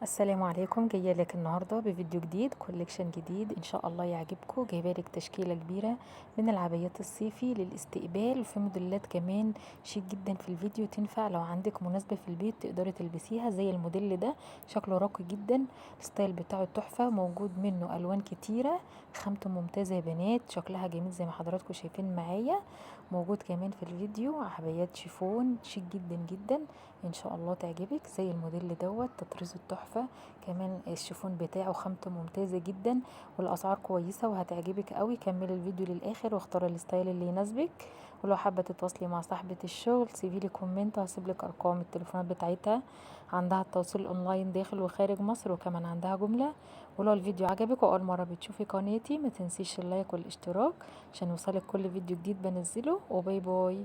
السلام عليكم. جايه لك النهارده بفيديو جديد، كوليكشن جديد ان شاء الله يعجبكم. جايبه لك تشكيله كبيره من العبايات الصيفي للاستقبال، وفي موديلات كمان شيك جدا في الفيديو، تنفع لو عندك مناسبه في البيت تقدري تلبسيها. زي الموديل ده شكله راقي جدا، الستايل بتاعه تحفه، موجود منه الوان كتيره، خامته ممتازه يا بنات، شكلها جميل زي ما حضراتكم شايفين معايا. موجود كمان في الفيديو عبايات شيفون شيك جدا جدا، ان شاء الله تعجبك. زي الموديل دوت تطريزه تحفه، كمان الشيفون بتاعه خامته ممتازه جدا، والاسعار كويسه وهتعجبك قوي. كملي الفيديو للاخر واختاري الستايل اللي يناسبك. ولو حابه تتواصلي مع صاحبه الشغل سيبيلي كومنت، وهسيب لك ارقام التليفونات بتاعتها. عندها التوصيل اونلاين داخل وخارج مصر، وكمان عندها جمله. ولو الفيديو عجبك واول مره بتشوفي قناتي ما تنسيش اللايك والاشتراك عشان يوصلك كل فيديو جديد بنزله. وباي باي.